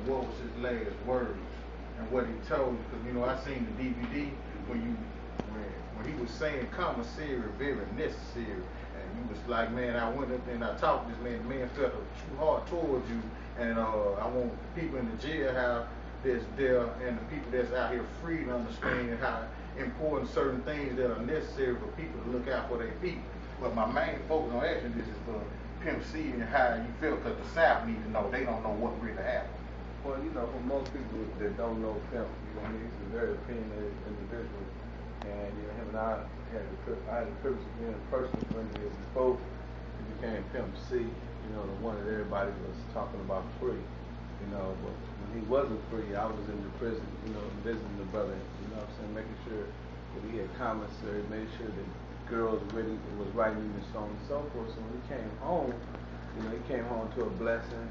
what was his last words and what he told. Because you know, I seen the DVD when he was saying commissary very necessary. He was like, man, I went up there and I talked to this man. The man felt too hard towards you, and I want the people in the jailhouse that's there and the people that's out here free to understand how important certain things that are necessary for people to look out for their people. But my main focus on action this is for Pimp C and how you feel, because the South need to know. They don't know what really happened. Well, you know, for most people that don't know Pimp, you know, he's a very opinionated individual, and you know, him and I had the privilege of being personally friendly before he became Pimp C. You know, the one that everybody was talking about free. You know, but when he wasn't free, I was in the prison. You know, visiting the brother. You know what I'm saying, making sure that he had commissary, made sure that girls really was writing and so on and so forth. So when he came home, you know, he came home to a blessing.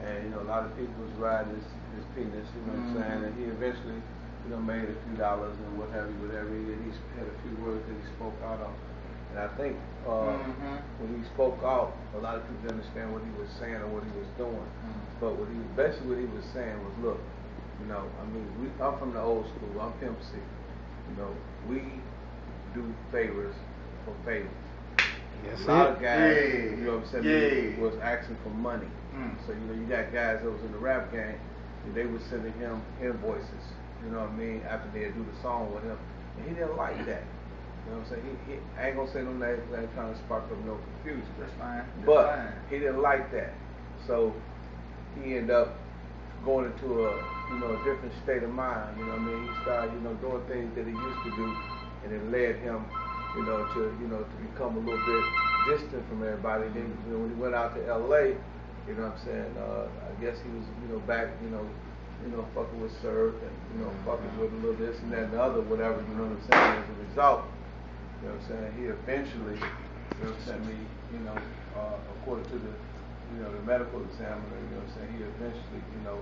And, you know, a lot of people was riding his penis, you know what I'm saying? And he eventually, you know, made a few dollars and whatever. He had a few words that he spoke out on. And I think when he spoke out, a lot of people didn't understand what he was saying or what he was doing. But what he was saying was, look, you know, I mean, I'm from the old school. I'm Pimp C. You know, we do favors for favors. Yes, a lot of guys, you know what I'm saying, was asking for money. So, you know, you got guys that was in the rap game, and they were sending him invoices, you know what I mean, after they'd do the song with him. And he didn't like that. You know what I'm saying? I ain't gonna say no names, I ain't trying to spark up no confusion. That's fine. But he didn't like that. So he ended up going into a, you know, a different state of mind. You know what I mean? He started, you know, doing things that he used to do, and it led him, you know, to become a little bit distant from everybody. Then, you know, when he went out to LA, you know what I'm saying, I guess he was, you know, back, you know, fucking with Surf and, you know, fucking with a little this and that and the other, whatever, you know what I'm saying, as a result, you know what I'm saying, he eventually, you know what I'm saying, you know, according to the, you know, the medical examiner, you know what I'm saying, he eventually, you know,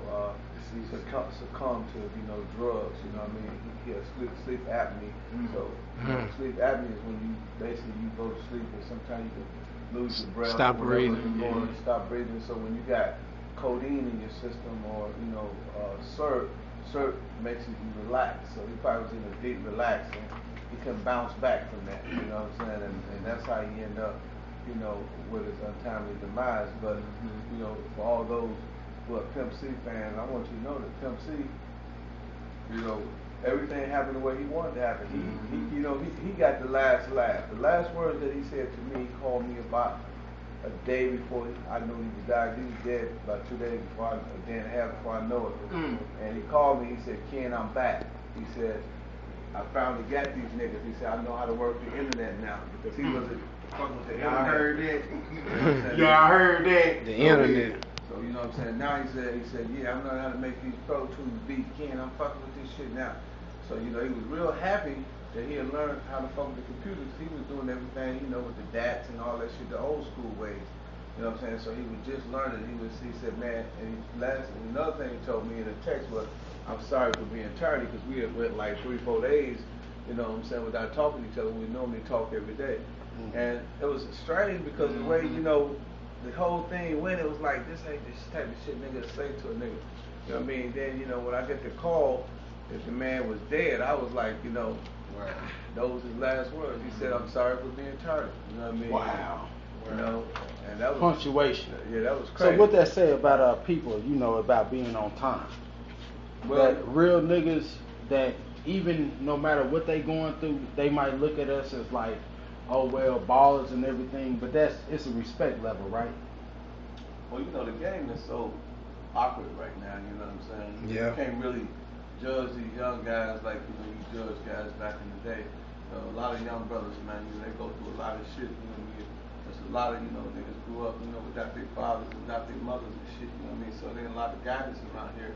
succumbed to, you know, drugs, you know what I mean, he had sleep apnea. So, sleep apnea is when you, basically, you go to sleep and sometimes you can lose your breath. Stop breathing. Stop breathing. So when you got codeine in your system or, you know, syrup makes you relax. So he probably was in a deep relax and he couldn't bounce back from that, you know what I'm saying? And that's how he ended up, you know, with his untimely demise. But, you know, for all those who are Pimp C fans, I want you to know that Pimp C, you know, everything happened the way he wanted to happen. He you know, he got the last laugh. The last words that he said to me, he called me about a day before I knew he was died. He was dead about 2 days before, a day and a half before I know it. And he called me, he said, Ken, I'm back. He said, I finally got these niggas. He said, I know how to work the internet now. Because he wasn't fucking with the internet. Y'all heard that? Y'all heard that? The internet. So, you know what I'm saying? Now he said, yeah, I'm learning how to make these Pro Tools beats. Ken, I'm fucking with this shit now. So, you know, he was real happy that he had learned how to fuck with the computers. He was doing everything, you know, with the DATs and all that shit, the old school ways. You know what I'm saying? So he was just learning. He said, man, and another thing he told me in a text was, I'm sorry for being tardy, because we had went like 3-4 days, you know what I'm saying, without talking to each other. We normally talk every day. And it was strange because the way, you know, the whole thing went, it was like, this ain't this type of shit nigga say to a nigga. You know what I mean? Then, you know, when I get the call that the man was dead, I was like, you know, those his last words. He said, I'm sorry for being tardy. You know what I mean? Wow. You know, and that was punctuation. Yeah, that was crazy. So what that say about people, you know, about being on time? Well, that real niggas that even no matter what they going through, they might look at us as like, oh well, ballers and everything, but it's a respect level, right? Well, you know, the game is so awkward right now, you know what I'm saying? Yeah. You can't really judge these young guys like, you know, you judge guys back in the day. You know, a lot of young brothers, man, you know, they go through a lot of shit, you know, there's a lot of, you know, niggas grew up, you know, without their fathers, without their mothers and shit, you know what I mean? So there's a lot of guidance around here,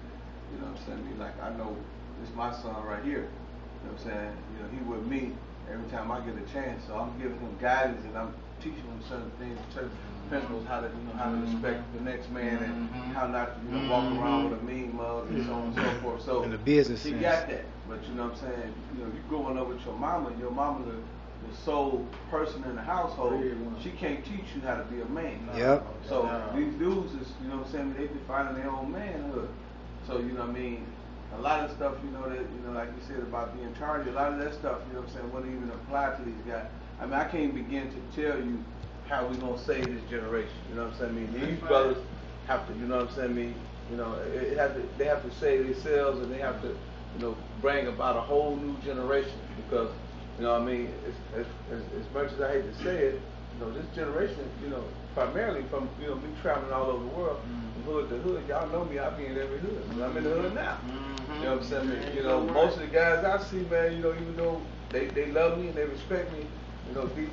you know what I'm saying? I mean, like, I know this is my son right here, you know what I'm saying? You know, he with me every time I get a chance, so I'm giving him guidance and I'm teaching him certain things, certain principles, how to, you know, how to respect the next man and how not to, you know, walk around with a mean mug and so on and so forth. So in the business he sense. got that, but you know what I'm saying? You know, you growing up with your mama the sole person in the household, she can't teach you how to be a man. Yep. So these dudes is, you know what I'm saying, they defining their own manhood. you know what I mean, a lot of stuff, you know, that, you know, like you said about being tardy, a lot of that stuff, you know what I'm saying, wouldn't even apply to these guys. I mean, I can't begin to tell you how we gonna save this generation, you know what I'm saying? I mean, these brothers have to, you know what I'm saying, I mean, you know, they have to save themselves, and they have to, you know, bring about a whole new generation, because, you know what I mean, as much as I hate to say it, you know, this generation, you know, primarily from, you know, me traveling all over the world, from hood to hood, y'all know me, I be in every hood. I mean, I'm in the hood now. You know what I'm saying? You know, most of the guys I see, man, you know, even though they love me and they respect me, you know, deep